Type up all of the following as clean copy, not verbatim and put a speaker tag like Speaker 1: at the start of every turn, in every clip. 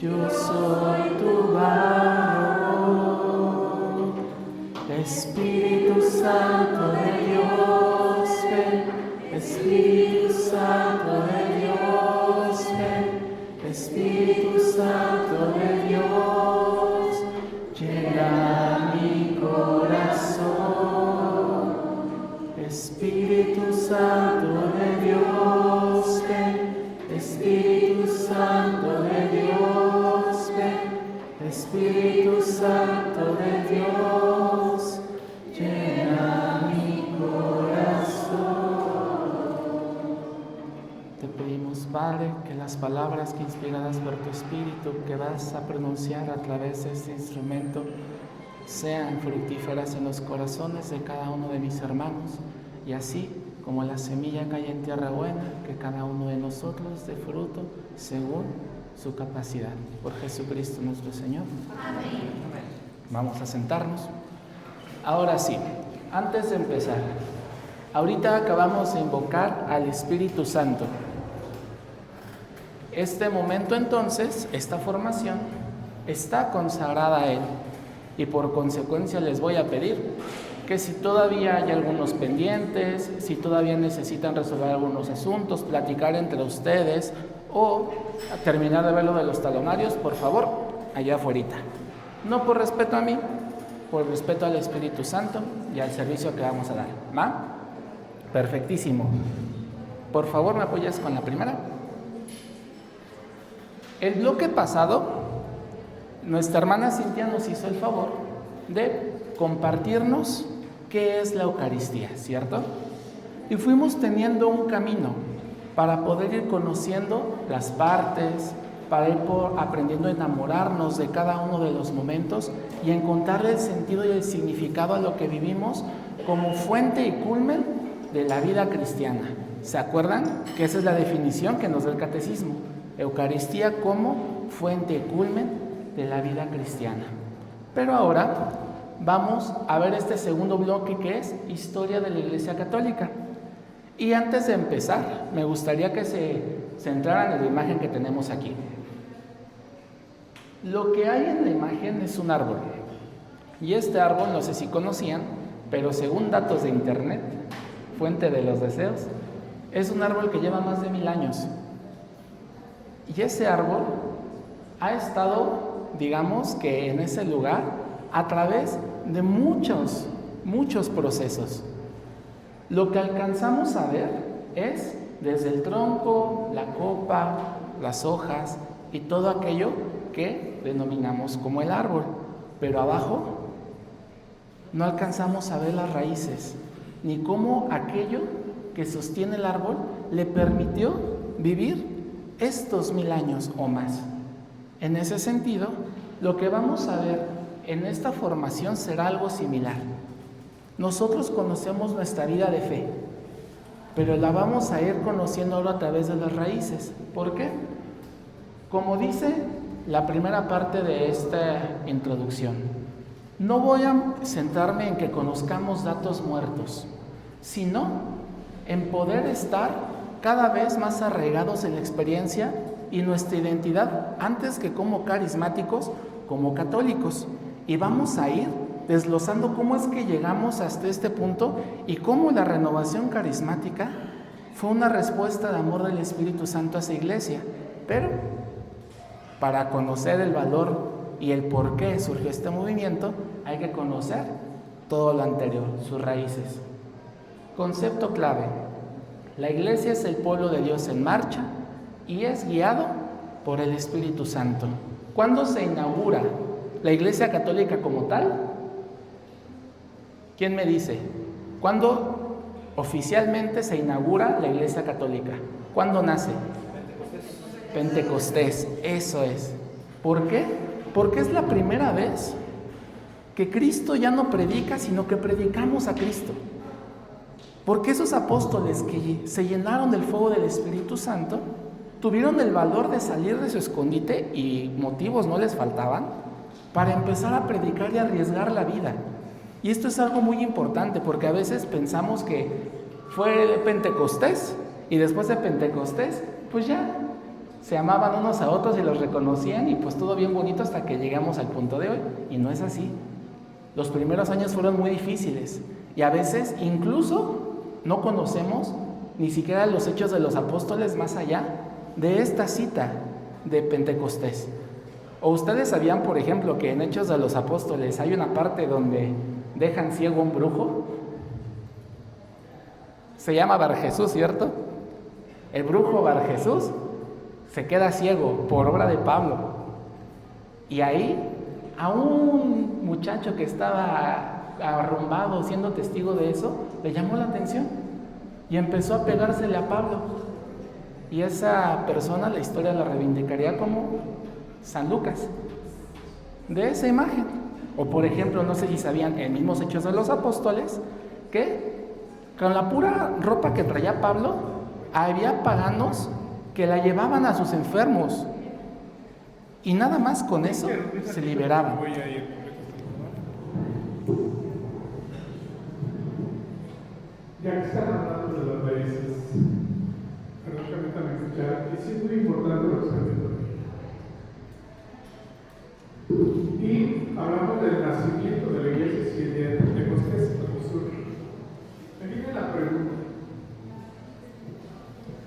Speaker 1: Yo soy tu barro. Espíritu Santo de Dios, ven. Espíritu Santo de Dios, ven. Espíritu Santo de Dios, llena mi corazón. Espíritu Santo de Dios, ven. Espíritu Santo de Dios, ven. Espíritu Santo de Dios, llena mi corazón. Te pedimos, Padre, que las palabras que inspiradas por tu Espíritu que vas a pronunciar a través de este instrumento sean fructíferas en los corazones de cada uno de mis hermanos, y así como la semilla cae en tierra buena, que cada uno de nosotros dé fruto según su capacidad. Por Jesucristo nuestro Señor. Amén. Vamos a sentarnos. Ahora sí, antes de empezar, ahorita acabamos de invocar al Espíritu Santo. Este momento entonces, esta formación, está consagrada a Él, y por consecuencia les voy a pedir que si todavía hay algunos pendientes, si todavía necesitan resolver algunos asuntos, platicar entre ustedes o terminar de ver lo de los talonarios, por favor, allá afuera. No por respeto a mí, por respeto al Espíritu Santo y al servicio que vamos a dar. ¿Va? Perfectísimo. Por favor, ¿me apoyas con la primera? El bloque pasado, nuestra hermana Cintia nos hizo el favor de compartirnos qué es la Eucaristía, ¿cierto? Y fuimos teniendo un camino para poder ir conociendo las partes, para ir aprendiendo a enamorarnos de cada uno de los momentos y encontrarle el sentido y el significado a lo que vivimos como fuente y culmen de la vida cristiana. ¿Se acuerdan? Que esa es la definición que nos da el catecismo. Eucaristía como fuente y culmen de la vida cristiana. Pero ahora vamos a ver este segundo bloque, que es historia de la Iglesia Católica. Y antes de empezar, me gustaría que se centraran en la imagen que tenemos aquí. Lo que hay en la imagen es un árbol. Y este árbol, no sé si conocían, pero según datos de internet, fuente de los deseos, es un árbol que lleva más de 1000 años. Y ese árbol ha estado, digamos que en ese lugar, a través de muchos procesos. Lo que alcanzamos a ver es desde el tronco, la copa, las hojas y todo aquello que denominamos como el árbol. Pero abajo no alcanzamos a ver las raíces, ni cómo aquello que sostiene el árbol le permitió vivir estos 1000 años o más. En ese sentido, lo que vamos a ver en esta formación será algo similar. Nosotros conocemos nuestra vida de fe, pero la vamos a ir conociendo ahora a través de las raíces. ¿Por qué? Como dice la primera parte de esta introducción, no voy a centrarme en que conozcamos datos muertos, sino en poder estar cada vez más arraigados en la experiencia y nuestra identidad, antes que como carismáticos, como católicos. Y vamos a ir desglosando cómo es que llegamos hasta este punto y cómo la renovación carismática fue una respuesta de amor del Espíritu Santo a esa iglesia. Pero para conocer el valor y el por qué surgió este movimiento, hay que conocer todo lo anterior, sus raíces. Concepto clave: la iglesia es el pueblo de Dios en marcha y es guiado por el Espíritu Santo. ¿Cuándo se inaugura la Iglesia Católica como tal? ¿Quién me dice? ¿Cuándo oficialmente se inaugura la Iglesia Católica? ¿Cuándo nace? Pentecostés, eso es. ¿Por qué? Porque es la primera vez que Cristo ya no predica, sino que predicamos a Cristo. Porque esos apóstoles que se llenaron del fuego del Espíritu Santo tuvieron el valor de salir de su escondite, y motivos no les faltaban, para empezar a predicar y arriesgar la vida. Y esto es algo muy importante, porque a veces pensamos que fue Pentecostés y después de Pentecostés, pues ya se amaban unos a otros y los reconocían y pues todo bien bonito hasta que llegamos al punto de hoy. Y no es así. Los primeros años fueron muy difíciles y a veces incluso no conocemos ni siquiera los hechos de los apóstoles más allá de esta cita de Pentecostés. ¿O ustedes sabían, por ejemplo, que en Hechos de los Apóstoles hay una parte donde dejan ciego a un brujo? Se llama Bar Jesús, ¿cierto? El brujo Bar Jesús se queda ciego por obra de Pablo. Y ahí a un muchacho que estaba arrumbado siendo testigo de eso, le llamó la atención y empezó a pegársele a Pablo. Y esa persona, la historia la reivindicaría como San Lucas, de esa imagen. O por ejemplo, no sé si sabían, en mismos Hechos de los Apóstoles, que con la pura ropa que traía Pablo, había paganos que la llevaban a sus enfermos y nada más con eso se liberaban.
Speaker 2: Ya que están hablando de las raíces, permítanme escuchar, y sí es muy importante lo que están viendo. Y hablamos del nacimiento de la iglesia y el día de Pentecostés. Me viene la pregunta: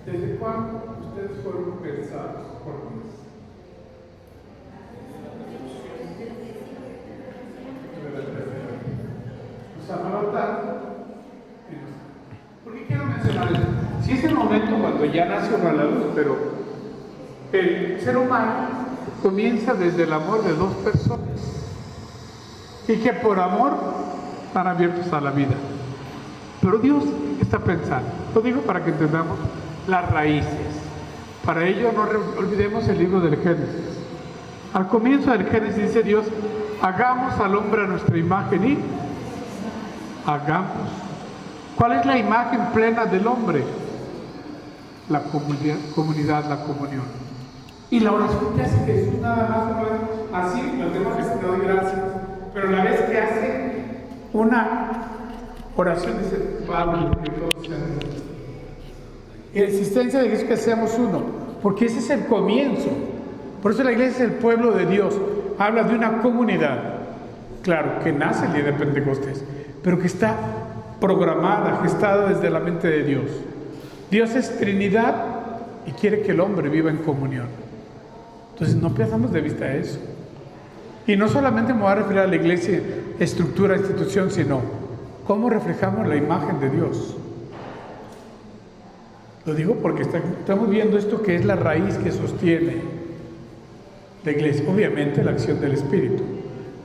Speaker 2: ¿desde cuándo ustedes fueron pensados por Dios? Nos amaba tanto. ¿Por qué quiero mencionar esto? Si es el momento cuando ya nació la luz, pero el ser humano comienza desde el amor de dos personas y que por amor están abiertos a la vida. Pero Dios está pensando, lo digo para que entendamos las raíces. Para ello no olvidemos el libro del Génesis. Al comienzo del Génesis dice Dios: hagamos al hombre a nuestra imagen y hagamos. ¿Cuál es la imagen plena del hombre? La comunidad, la comunión. Y la oración que hace Jesús nada más no es así, lo tengo que te doy gracias. Pero la vez que hace una oración dice: Padre, que todos sean uno. Y la insistencia de Jesús que seamos uno, porque ese es el comienzo. Por eso la iglesia es el pueblo de Dios. Habla de una comunidad, claro, que nace el día de Pentecostés, pero que está programada, gestada desde la mente de Dios. Dios es Trinidad y quiere que el hombre viva en comunión. Entonces no perdamos de vista eso. Y no solamente me voy a referir a la iglesia, estructura, institución, sino cómo reflejamos la imagen de Dios. Lo digo porque estamos viendo esto que es la raíz que sostiene la iglesia. Obviamente la acción del Espíritu,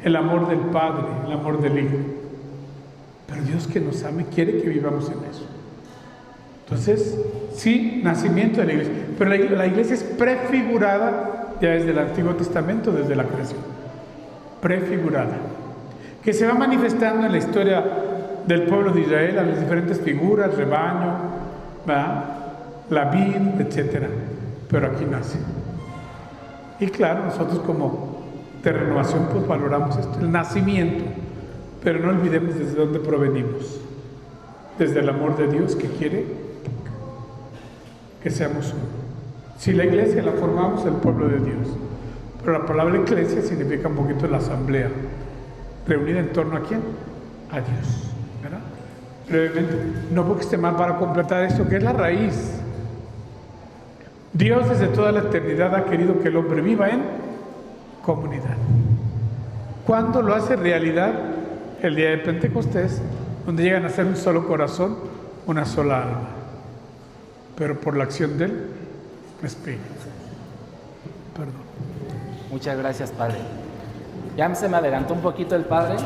Speaker 2: el amor del Padre, el amor del Hijo. Pero Dios que nos ama quiere que vivamos en eso. Entonces, sí, nacimiento de la iglesia. Pero la iglesia es prefigurada ya desde el Antiguo Testamento, desde la creación. Prefigurada. Que se va manifestando en la historia del pueblo de Israel, a las diferentes figuras, rebaño, ¿verdad?, la vid, etc. Pero aquí nace. Y claro, nosotros como de renovación pues valoramos esto, el nacimiento. Pero no olvidemos desde dónde provenimos. Desde el amor de Dios que quiere que seamos uno. Si la iglesia la formamos, el pueblo de Dios. Pero la palabra iglesia significa un poquito la asamblea. Reunida en torno a ¿quién? A Dios. ¿Verdad? Brevemente, no porque esté mal para completar esto, que es la raíz. Dios desde toda la eternidad ha querido que el hombre viva en comunidad. ¿Cuándo lo hace realidad? El día de Pentecostés, donde llegan a ser un solo corazón, una sola alma, pero por la acción del Espíritu. Perdón.
Speaker 1: Muchas gracias, Padre. Ya se me adelantó un poquito el Padre,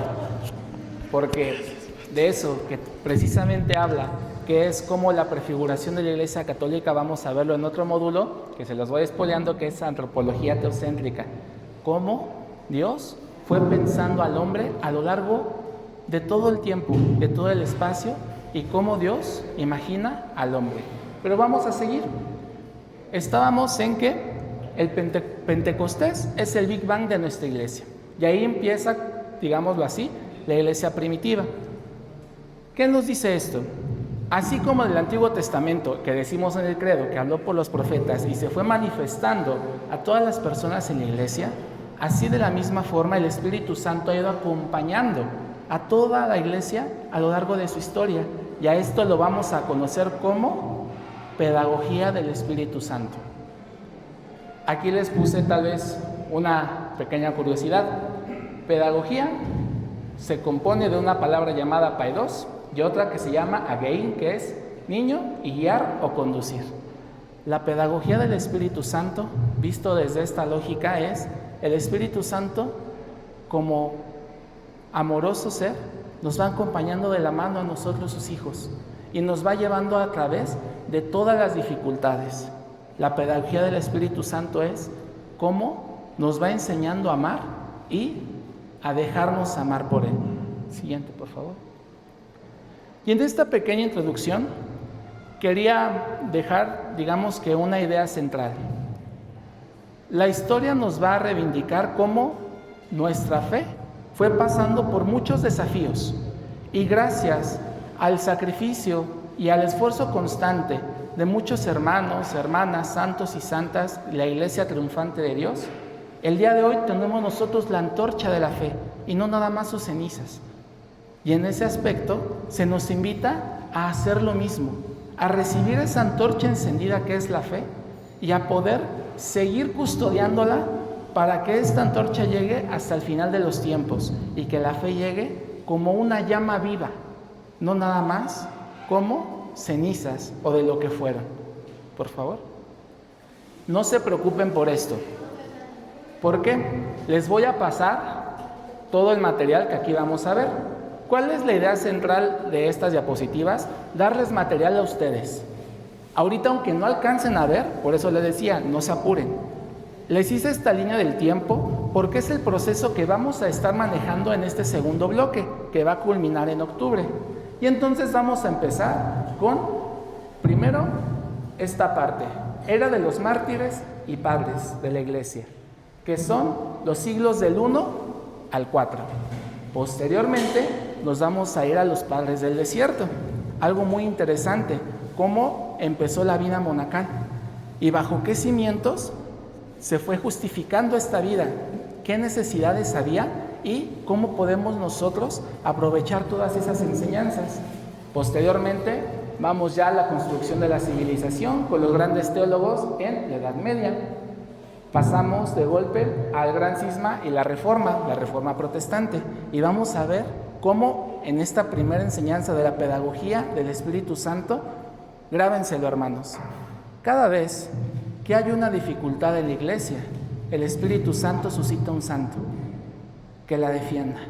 Speaker 1: porque de eso que precisamente habla, que es como la prefiguración de la Iglesia Católica, vamos a verlo en otro módulo, que se los voy spoileando, que es antropología teocéntrica. Cómo Dios fue pensando al hombre a lo largo de todo el tiempo, de todo el espacio, y cómo Dios imagina al hombre. Pero vamos a seguir. Estábamos en que el Pentecostés es el Big Bang de nuestra iglesia. Y ahí empieza, digámoslo así, la iglesia primitiva. ¿Qué nos dice esto? Así como el Antiguo Testamento, que decimos en el credo, que habló por los profetas y se fue manifestando a todas las personas en la iglesia, así de la misma forma el Espíritu Santo ha ido acompañando a toda la iglesia a lo largo de su historia. Y a esto lo vamos a conocer como pedagogía del Espíritu Santo. Aquí les puse tal vez una pequeña curiosidad. Pedagogía se compone de una palabra llamada paidos y otra que se llama agein, que es niño, y guiar o conducir. La pedagogía del Espíritu Santo, visto desde esta lógica, es el Espíritu Santo como amoroso ser, nos va acompañando de la mano a nosotros sus hijos y nos va llevando a través de todas las dificultades. La pedagogía del Espíritu Santo es cómo nos va enseñando a amar y a dejarnos amar por Él. Siguiente, por favor. Y en esta pequeña introducción quería dejar, digamos que una idea central. La historia nos va a reivindicar cómo nuestra fe fue pasando por muchos desafíos y gracias al sacrificio y al esfuerzo constante de muchos hermanos, hermanas, santos y santas, la iglesia triunfante de Dios, el día de hoy tenemos nosotros la antorcha de la fe y no nada más sus cenizas. Y en ese aspecto se nos invita a hacer lo mismo, a recibir esa antorcha encendida que es la fe y a poder seguir custodiándola para que esta antorcha llegue hasta el final de los tiempos y que la fe llegue como una llama viva, no nada más como cenizas o de lo que fueron. Por favor, no se preocupen por esto. ¿Por qué? Les voy a pasar todo el material que aquí vamos a ver. ¿Cuál es la idea central de estas diapositivas? Darles material a ustedes. Ahorita, aunque no alcancen a ver, por eso les decía, no se apuren. Les hice esta línea del tiempo porque es el proceso que vamos a estar manejando en este segundo bloque, que va a culminar en octubre. Y entonces vamos a empezar con, primero, esta parte. Era de los mártires y padres de la iglesia, que son los siglos del 1 al 4. Posteriormente nos vamos a ir a los padres del desierto. Algo muy interesante, cómo empezó la vida monacal y bajo qué cimientos se fue justificando esta vida, qué necesidades había y cómo podemos nosotros aprovechar todas esas enseñanzas. Posteriormente vamos ya a la construcción de la civilización con los grandes teólogos en la Edad Media. Pasamos de golpe al gran cisma y la reforma protestante, y vamos a ver cómo en esta primera enseñanza de la pedagogía del Espíritu Santo, grábenselo, hermanos, cada vez que hay una dificultad en la iglesia, el Espíritu Santo suscita un santo que la defienda.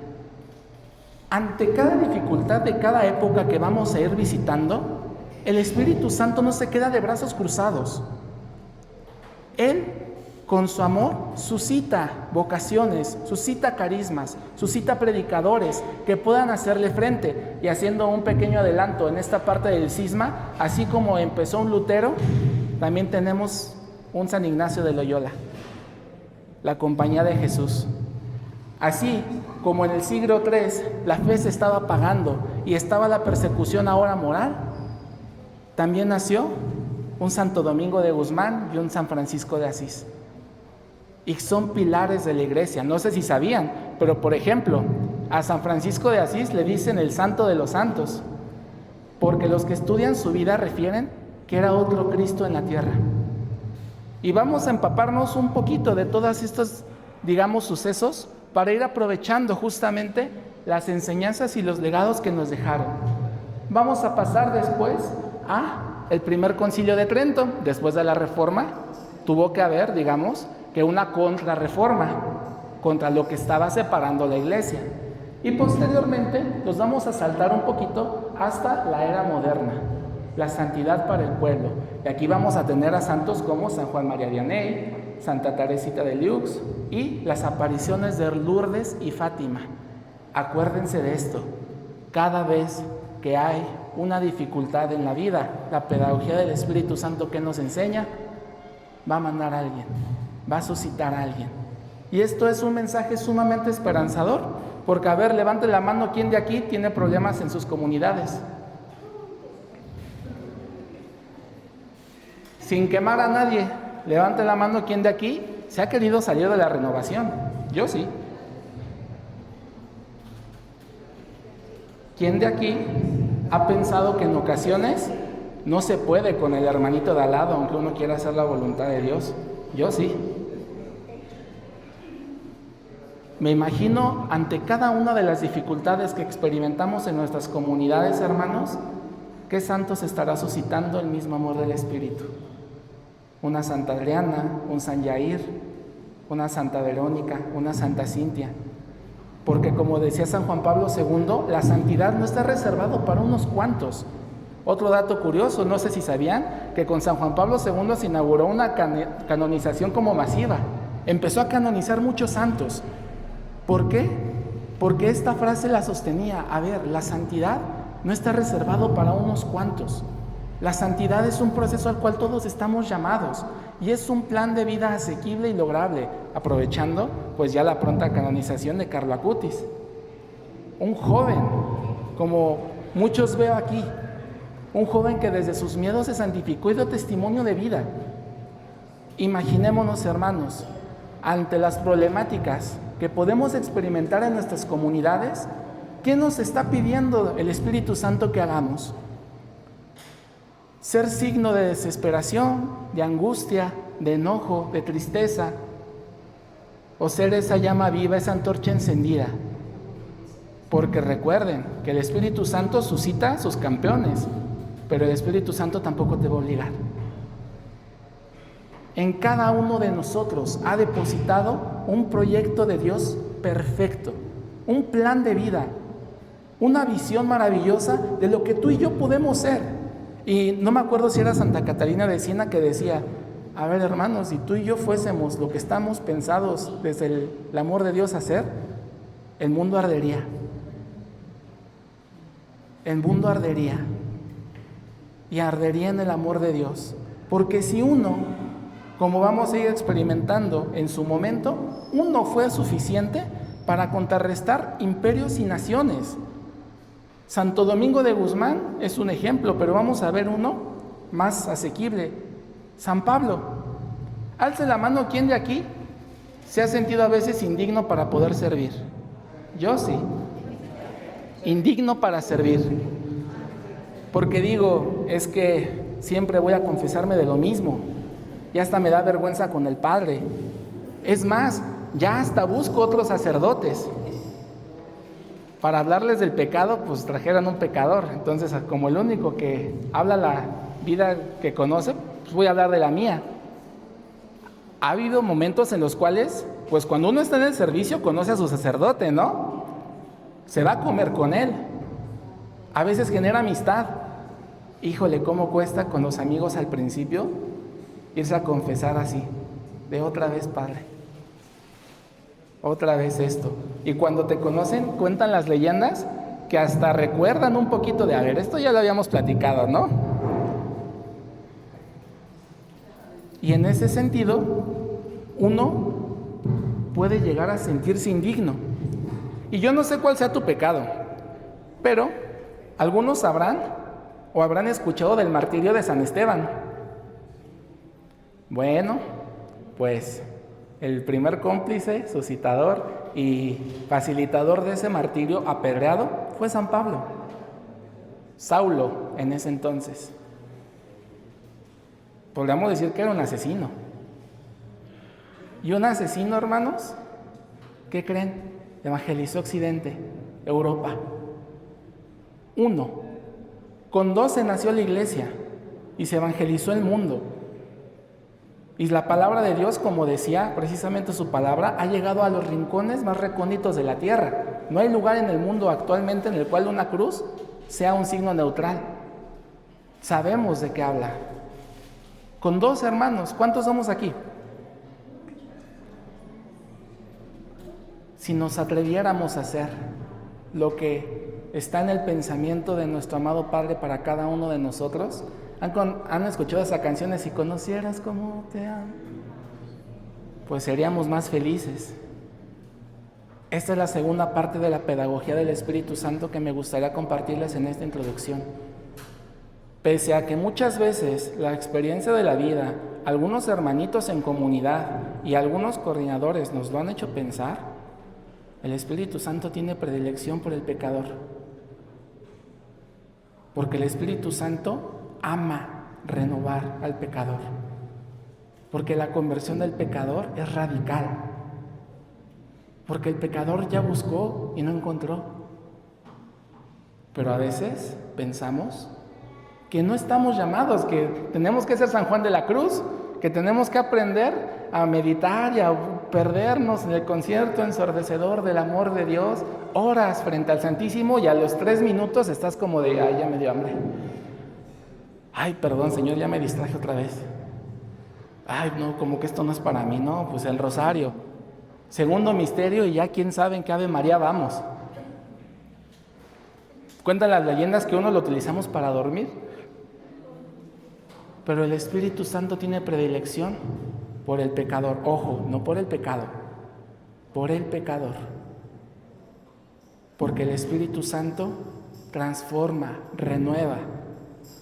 Speaker 1: Ante cada dificultad de cada época que vamos a ir visitando, el Espíritu Santo no se queda de brazos cruzados. Él, con su amor, suscita vocaciones, suscita carismas, suscita predicadores que puedan hacerle frente. Y haciendo un pequeño adelanto en esta parte del cisma, así como empezó un Lutero, también tenemos un San Ignacio de Loyola, la Compañía de Jesús. Así como en el siglo III la fe se estaba apagando y estaba la persecución ahora moral, también nació un Santo Domingo de Guzmán y un San Francisco de Asís. Y son pilares de la iglesia. No sé si sabían, pero por ejemplo, a San Francisco de Asís le dicen el santo de los santos, porque los que estudian su vida refieren que era otro Cristo en la tierra. Y vamos a empaparnos un poquito de todos estos, digamos, sucesos para ir aprovechando justamente las enseñanzas y los legados que nos dejaron. Vamos a pasar después a el primer concilio de Trento. Después de la Reforma tuvo que haber, digamos, que una contrarreforma contra lo que estaba separando la iglesia. Y posteriormente nos vamos a saltar un poquito hasta la era moderna, la santidad para el pueblo. Y aquí vamos a tener a santos como San Juan María Vianney, Santa Teresita de Lisieux y las apariciones de Lourdes y Fátima. Acuérdense de esto, cada vez que hay una dificultad en la vida, la pedagogía del Espíritu Santo que nos enseña, va a mandar a alguien, va a suscitar a alguien. Y esto es un mensaje sumamente esperanzador, porque a ver, levante la mano, ¿quién de aquí tiene problemas en sus comunidades? sin quemar a nadie, levante la mano quien de aquí se ha querido salir de la renovación. Yo sí. ¿Quién de aquí ha pensado que en ocasiones no se puede con el hermanito de al lado, aunque uno quiera hacer la voluntad de Dios? Yo sí. Me imagino ante cada una de las dificultades que experimentamos en nuestras comunidades, hermanos, ¿qué santos estará suscitando el mismo amor del Espíritu? Una Santa Adriana, un San Yair, una Santa Verónica, una Santa Cintia. Porque como decía San Juan Pablo II, la santidad no está reservado para unos cuantos. Otro dato curioso, no sé si sabían, que con San Juan Pablo II se inauguró una canonización como masiva. Empezó a canonizar muchos santos. ¿Por qué? Porque esta frase la sostenía: a ver, la santidad no está reservado para unos cuantos. La santidad es un proceso al cual todos estamos llamados y es un plan de vida asequible y lograble, aprovechando pues ya la pronta canonización de Carlo Acutis. Un joven, como muchos veo aquí, un joven que desde sus miedos se santificó y dio testimonio de vida. Imaginémonos, hermanos, ante las problemáticas que podemos experimentar en nuestras comunidades, ¿qué nos está pidiendo el Espíritu Santo que hagamos? Ser signo de desesperación, de angustia, de enojo, de tristeza, o ser esa llama viva, esa antorcha encendida. Porque recuerden que el Espíritu Santo suscita sus campeones, pero el Espíritu Santo tampoco te va a obligar. En cada uno de nosotros ha depositado un proyecto de Dios perfecto, un plan de vida, una visión maravillosa de lo que tú y yo podemos ser. Y no me acuerdo si era Santa Catalina de Siena que decía: a ver, hermanos, si tú y yo fuésemos lo que estamos pensados desde el amor de Dios a ser, el mundo ardería. El mundo ardería. Y ardería en el amor de Dios. Porque si uno, como vamos a ir experimentando en su momento, uno fue suficiente para contrarrestar imperios y naciones. Santo Domingo de Guzmán es un ejemplo, pero vamos a ver uno más asequible. San Pablo. Alce la mano, ¿quién de aquí se ha sentido a veces indigno para poder servir? Yo sí. Indigno para servir. Porque digo, es que siempre voy a confesarme de lo mismo. Y hasta me da vergüenza con el Padre. Es más, ya hasta busco otros sacerdotes. Para hablarles del pecado, pues trajeran un pecador. Entonces, como el único que habla la vida que conoce, pues voy a hablar de la mía. Ha habido momentos en los cuales, pues cuando uno está en el servicio, conoce a su sacerdote, ¿no? Se va a comer con él. A veces genera amistad. Híjole, cómo cuesta con los amigos al principio irse a confesar así, de otra vez, Padre. Otra vez esto. Y cuando te conocen, cuentan las leyendas que hasta recuerdan un poquito de, a ver, esto ya lo habíamos platicado, ¿no? Y en ese sentido, uno puede llegar a sentirse indigno. Y yo no sé cuál sea tu pecado, pero algunos sabrán o habrán escuchado del martirio de San Esteban. Bueno, pues el primer cómplice, suscitador y facilitador de ese martirio apedreado fue San Pablo, Saulo en ese entonces. Podríamos decir que era un asesino. Y un asesino, hermanos, ¿qué creen? Evangelizó Occidente, Europa. 1. Con 12 nació la iglesia y se evangelizó el mundo. Y la palabra de Dios, como decía precisamente su palabra, ha llegado a los rincones más recónditos de la tierra. No hay lugar en el mundo actualmente en el cual una cruz sea un signo neutral. Sabemos de qué habla. Con 2 hermanos, ¿cuántos somos aquí? Si nos atreviéramos a hacer lo que está en el pensamiento de nuestro amado Padre para cada uno de nosotros. ¿Han escuchado esa canción de Si conocieras cómo te amo? Pues seríamos más felices. Esta es la segunda parte de la pedagogía del Espíritu Santo que me gustaría compartirles en esta introducción. Pese a que muchas veces la experiencia de la vida, algunos hermanitos en comunidad y algunos coordinadores nos lo han hecho pensar, el Espíritu Santo tiene predilección por el pecador. Porque el Espíritu Santo ama renovar al pecador. Porque la conversión del pecador es radical. Porque el pecador ya buscó y no encontró. Pero a veces pensamos que no estamos llamados, que tenemos que ser San Juan de la Cruz, que tenemos que aprender a meditar y a perdernos en el concierto ensordecedor del amor de Dios, horas frente al Santísimo, y a los 3 minutos estás como de, ay, ya me dio hambre. Ay, perdón, Señor, ya me distraje otra vez. Ay, no, como que esto no es para mí, no, pues el rosario. Segundo misterio y ya quién sabe en qué Ave María vamos. Cuentan las leyendas que uno lo utilizamos para dormir. Pero el Espíritu Santo tiene predilección por el pecador. Ojo, no por el pecado, por el pecador. Porque el Espíritu Santo transforma, renueva.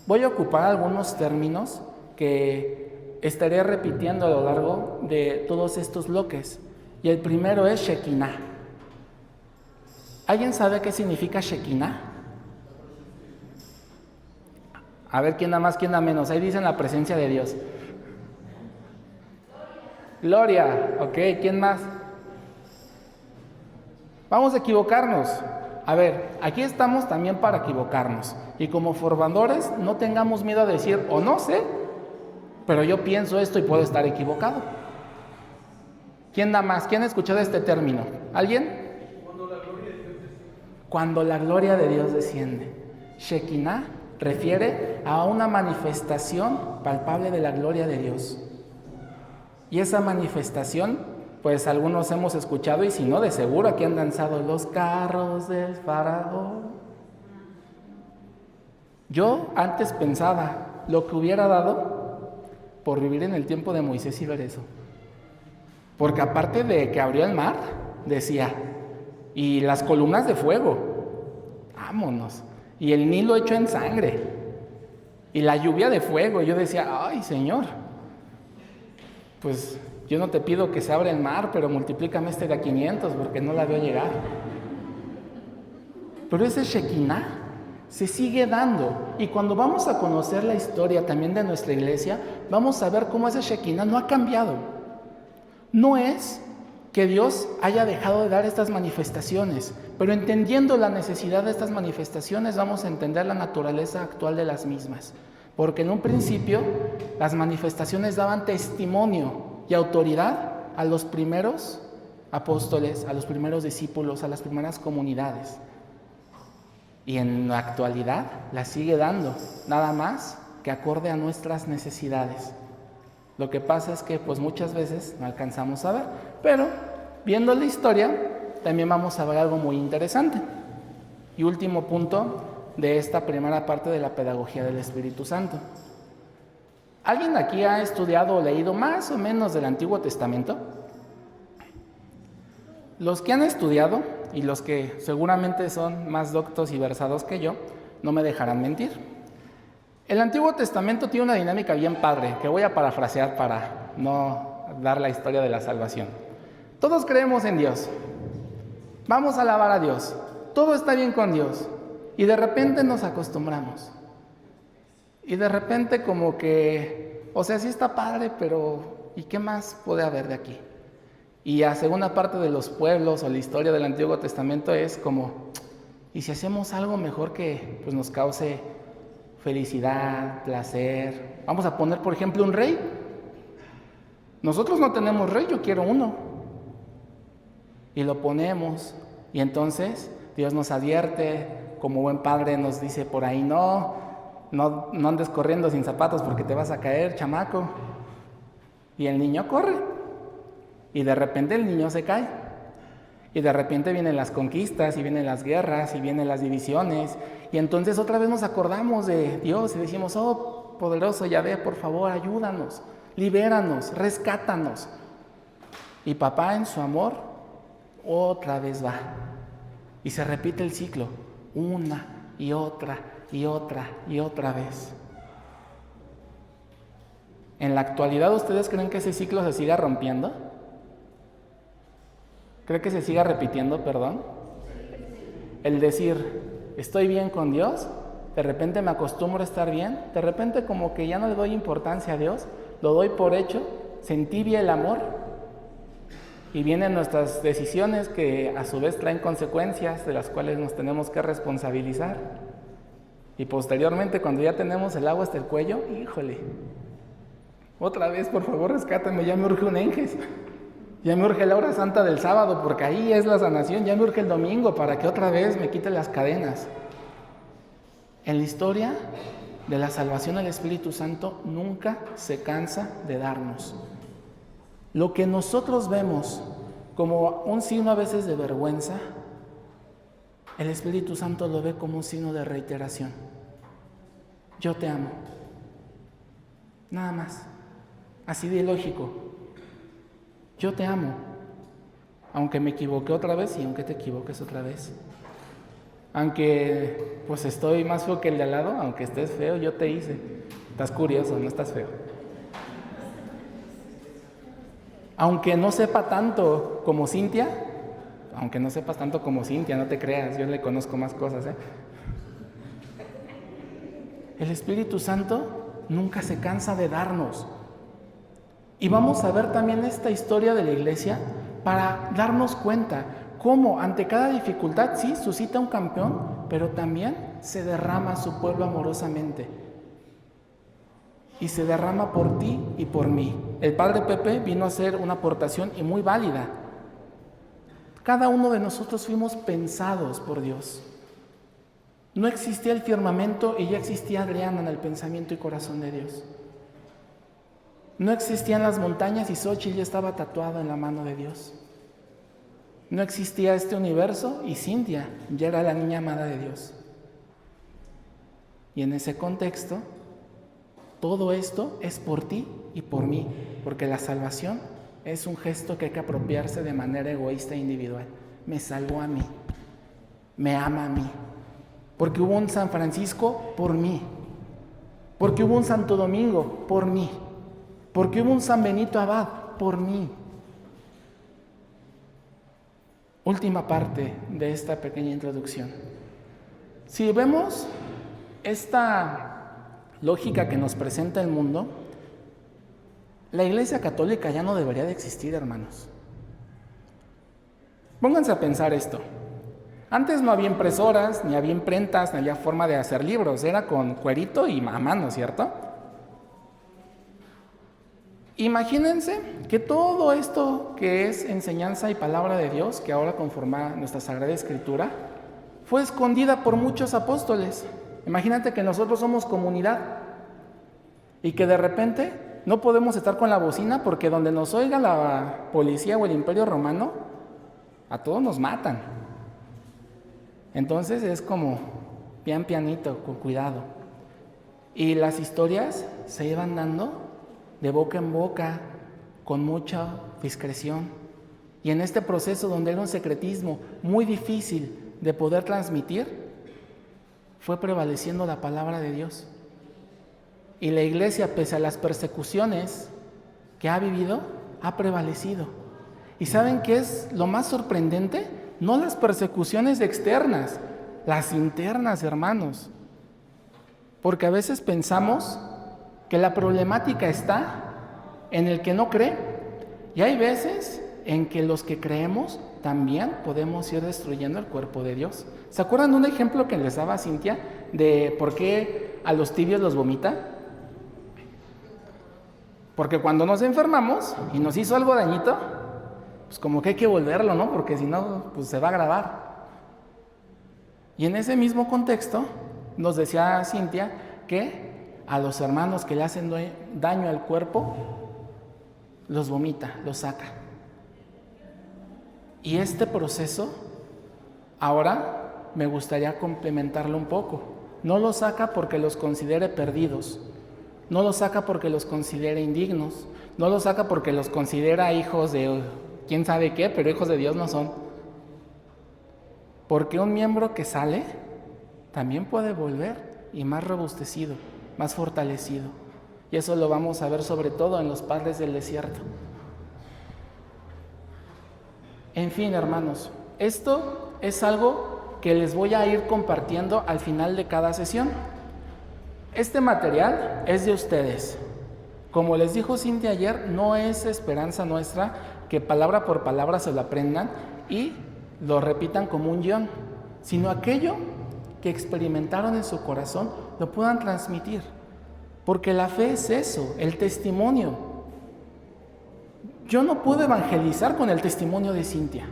Speaker 1: Voy a ocupar algunos términos que estaré repitiendo a lo largo de todos estos bloques. Y el primero es Shekinah. ¿Alguien sabe qué significa Shekinah? A ver, ¿quién da más, quién da menos? Ahí dicen la presencia de Dios. Gloria, ok, ¿quién más? Vamos a equivocarnos. A ver, aquí estamos también para equivocarnos. Y como formadores, no tengamos miedo a decir, o no sé, pero yo pienso esto y puedo estar equivocado. ¿Quién da más? ¿Quién ha escuchado este término? ¿Alguien? Cuando la gloria de Dios desciende. Shekinah refiere a una manifestación palpable de la gloria de Dios. Y esa manifestación, pues algunos hemos escuchado, y si no, de seguro aquí han danzado los carros del faraón. Yo antes pensaba lo que hubiera dado por vivir en el tiempo de Moisés y ver eso. Porque aparte de que abrió el mar, decía, y las columnas de fuego, vámonos. Y el Nilo hecho en sangre, y la lluvia de fuego. Yo decía, ay, Señor, pues yo no te pido que se abra el mar, pero multiplícame este de a 500, porque no la veo llegar. Pero ese Shekinah se sigue dando, y cuando vamos a conocer la historia también de nuestra iglesia, vamos a ver cómo ese Shekinah no ha cambiado. No es que Dios haya dejado de dar estas manifestaciones, pero entendiendo la necesidad de estas manifestaciones vamos a entender la naturaleza actual de las mismas. Porque en un principio las manifestaciones daban testimonio y autoridad a los primeros apóstoles, a los primeros discípulos, a las primeras comunidades. Y en la actualidad las sigue dando, nada más que acorde a nuestras necesidades. Lo que pasa es que pues muchas veces no alcanzamos a ver, pero viendo la historia también vamos a ver algo muy interesante. Y último punto de esta primera parte de la pedagogía del Espíritu Santo. ¿Alguien aquí ha estudiado o leído más o menos del Antiguo Testamento? Los que han estudiado y los que seguramente son más doctos y versados que yo, no me dejarán mentir. El Antiguo Testamento tiene una dinámica bien padre, que voy a parafrasear para no dar la historia de la salvación. Todos creemos en Dios, vamos a alabar a Dios, todo está bien con Dios, y de repente nos acostumbramos. Y de repente como que, o sea, sí está padre, pero ¿y qué más puede haber de aquí? Y a segunda parte de los pueblos o la historia del Antiguo Testamento es como, ¿y si hacemos algo mejor que pues, nos cause felicidad, placer? Vamos a poner, por ejemplo, un rey. Nosotros no tenemos rey, yo quiero uno. Y lo ponemos, y entonces Dios nos advierte, como buen padre nos dice por ahí, no andes corriendo sin zapatos porque te vas a caer, chamaco. Y el niño corre, y de repente el niño se cae. Y de repente vienen las conquistas, y vienen las guerras, y vienen las divisiones, y entonces otra vez nos acordamos de Dios y decimos, oh, poderoso Yahvé, por favor, ayúdanos, libéranos, rescátanos. Y papá en su amor otra vez va. Y se repite el ciclo, una y otra y otra y otra vez. ¿En la actualidad ustedes creen que ese ciclo se siga rompiendo? ¿Creen que se siga repitiendo, perdón? El decir, estoy bien con Dios, de repente me acostumbro a estar bien, de repente como que ya no le doy importancia a Dios, lo doy por hecho, sentí bien el amor, y vienen nuestras decisiones que a su vez traen consecuencias de las cuales nos tenemos que responsabilizar. Y posteriormente, cuando ya tenemos el agua hasta el cuello, híjole, otra vez, por favor, rescátame, ya me urge un Enges, ya me urge la hora santa del sábado, porque ahí es la sanación, ya me urge el domingo para que otra vez me quite las cadenas. En la historia de la salvación, el Espíritu Santo nunca se cansa de darnos. Lo que nosotros vemos como un signo a veces de vergüenza, el Espíritu Santo lo ve como un signo de reiteración. Yo te amo. Nada más. Así de lógico. Yo te amo. Aunque me equivoqué otra vez y aunque te equivoques otra vez. Aunque pues estoy más feo que el de al lado, aunque estés feo, yo te hice. Estás curioso, no estás feo. Aunque no sepa tanto como Cintia, aunque no sepas tanto como Cintia, no te creas, yo le conozco más cosas, El Espíritu Santo nunca se cansa de darnos. Y vamos a ver también esta historia de la iglesia para darnos cuenta cómo ante cada dificultad, sí, suscita un campeón, pero también se derrama su pueblo amorosamente. Y se derrama por ti y por mí. El Padre Pepe vino a hacer una aportación y muy válida. Cada uno de nosotros fuimos pensados por Dios. No existía el firmamento y ya existía Adriana en el pensamiento y corazón de Dios. No existían las montañas y Xochitl ya estaba tatuada en la mano de Dios. No existía este universo y Cintia ya era la niña amada de Dios. Y en ese contexto, todo esto es por ti y por mí, porque la salvación es un gesto que hay que apropiarse de manera egoísta e individual. Me salvó a mí, me ama a mí, porque hubo un San Francisco por mí, porque hubo un Santo Domingo por mí, porque hubo un San Benito Abad por mí. Última parte de esta pequeña introducción. Si vemos esta lógica que nos presenta el mundo, la Iglesia Católica ya no debería de existir, hermanos. Pónganse a pensar esto. Antes no había impresoras, ni había imprentas, ni había forma de hacer libros. Era con cuerito y a mano, ¿cierto? Imagínense que todo esto que es enseñanza y palabra de Dios, que ahora conforma nuestra Sagrada Escritura, fue escondida por muchos apóstoles. Imagínate que nosotros somos comunidad y que de repente no podemos estar con la bocina porque donde nos oiga la policía o el Imperio Romano, a todos nos matan. Entonces es como pianito, con cuidado. Y las historias se iban dando de boca en boca, con mucha discreción. Y en este proceso donde era un secretismo muy difícil de poder transmitir, fue prevaleciendo la palabra de Dios. Y la iglesia, pese a las persecuciones que ha vivido, ha prevalecido. ¿Y saben qué es lo más sorprendente? No las persecuciones externas, las internas, hermanos. Porque a veces pensamos que la problemática está en el que no cree, y hay veces en que los que creemos también podemos ir destruyendo el cuerpo de Dios. ¿Se acuerdan de un ejemplo que les daba Cintia de por qué a los tibios los vomita? Porque cuando nos enfermamos y nos hizo algo dañito, pues como que hay que volverlo, ¿no? Porque si no, pues se va a agravar. Y en ese mismo contexto nos decía Cintia que a los hermanos que le hacen daño al cuerpo, los vomita, los saca. Y este proceso, ahora me gustaría complementarlo un poco. No los saca porque los considere perdidos, no los saca porque los considere indignos, no los saca porque los considera hijos de quién sabe qué, pero hijos de Dios no son. Porque un miembro que sale también puede volver y más robustecido, más fortalecido. Y eso lo vamos a ver sobre todo en los padres del desierto. En fin, hermanos, esto es algo que les voy a ir compartiendo al final de cada sesión. Este material es de ustedes. Como les dijo Cintia ayer, no es esperanza nuestra que palabra por palabra se lo aprendan y lo repitan como un guión, sino aquello que experimentaron en su corazón lo puedan transmitir. Porque la fe es eso, el testimonio. Yo no puedo evangelizar con el testimonio de Cintia,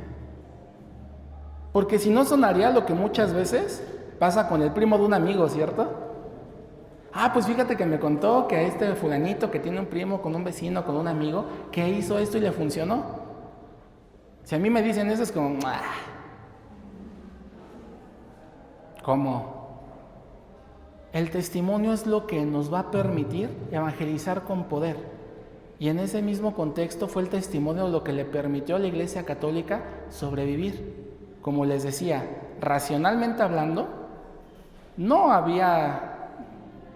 Speaker 1: porque si no sonaría lo que muchas veces pasa con el primo de un amigo, ¿cierto? Pues fíjate que me contó que a este fulanito que tiene un primo con un vecino, con un amigo, que hizo esto y le funcionó. Si a mí me dicen eso es como, ¿cómo? El testimonio es lo que nos va a permitir evangelizar con poder. Y en ese mismo contexto fue el testimonio lo que le permitió a la Iglesia Católica sobrevivir. Como les decía, racionalmente hablando, no había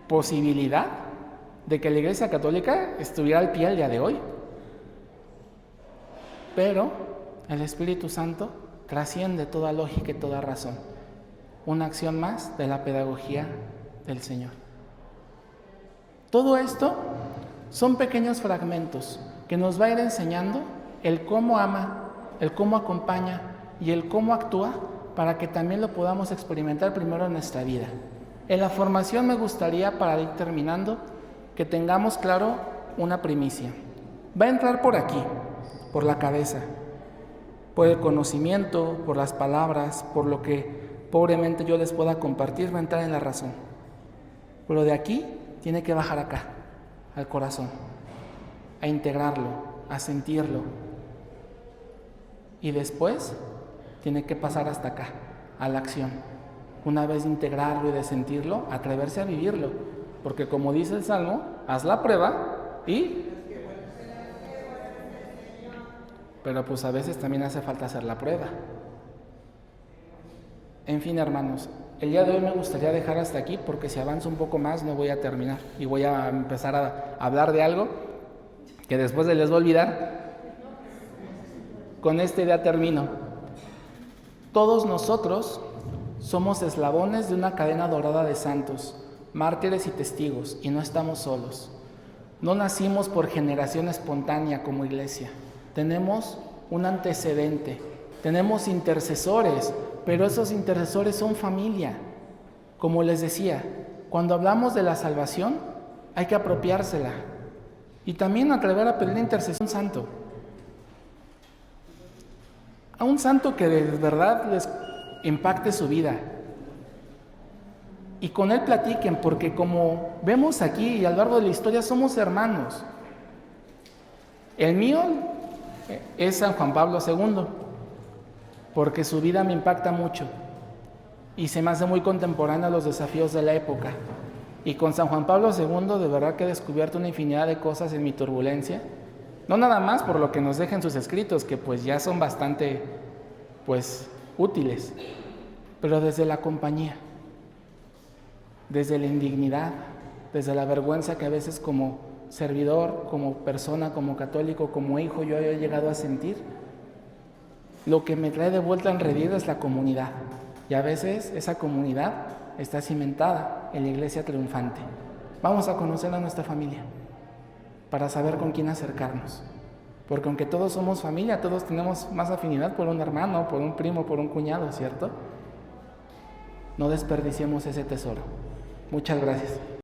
Speaker 1: posibilidad de que la Iglesia Católica estuviera al pie al día de hoy. Pero el Espíritu Santo trasciende toda lógica y toda razón. Una acción más de la pedagogía del Señor. Todo esto son pequeños fragmentos que nos va a ir enseñando el cómo ama, el cómo acompaña y el cómo actúa para que también lo podamos experimentar primero en nuestra vida. En la formación me gustaría, para ir terminando, que tengamos claro una primicia. Va a entrar por aquí, por la cabeza, por el conocimiento, por las palabras, por lo que pobremente yo les pueda compartir, va a entrar en la razón. Pero de aquí tiene que bajar acá, al corazón, a integrarlo, a sentirlo. Y después tiene que pasar hasta acá, a la acción. Una vez de integrarlo y de sentirlo, atreverse a vivirlo. Porque como dice el Salmo, haz la prueba y... Pero pues a veces también hace falta hacer la prueba. En fin, hermanos, el día de hoy me gustaría dejar hasta aquí porque si avanzo un poco más no voy a terminar. Y voy a empezar a hablar de algo que después se les va a olvidar. Con esta idea termino. Todos nosotros somos eslabones de una cadena dorada de santos, mártires y testigos, y no estamos solos. No nacimos por generación espontánea como iglesia. Tenemos un antecedente, tenemos intercesores, pero esos intercesores son familia. Como les decía, cuando hablamos de la salvación, hay que apropiársela y también atrever a pedir intercesión a un santo. A un santo que de verdad les impacte su vida. Y con él platiquen, porque como vemos aquí y a lo largo de la historia somos hermanos. El mío es San Juan Pablo II, porque su vida me impacta mucho y se me hace muy contemporánea a los desafíos de la época. Y con San Juan Pablo II de verdad que he descubierto una infinidad de cosas en mi turbulencia, no nada más por lo que nos dejan sus escritos, que pues ya son bastante útiles, pero desde la compañía, desde la indignidad, desde la vergüenza que a veces como servidor, como persona, como católico, como hijo yo he llegado a sentir. Lo que me trae de vuelta en redil es la comunidad, y a veces esa comunidad está cimentada en la iglesia triunfante. Vamos a conocer a nuestra familia para saber con quién acercarnos, porque aunque todos somos familia, todos tenemos más afinidad por un hermano, por un primo, por un cuñado, ¿cierto? No desperdiciemos ese tesoro. Muchas gracias.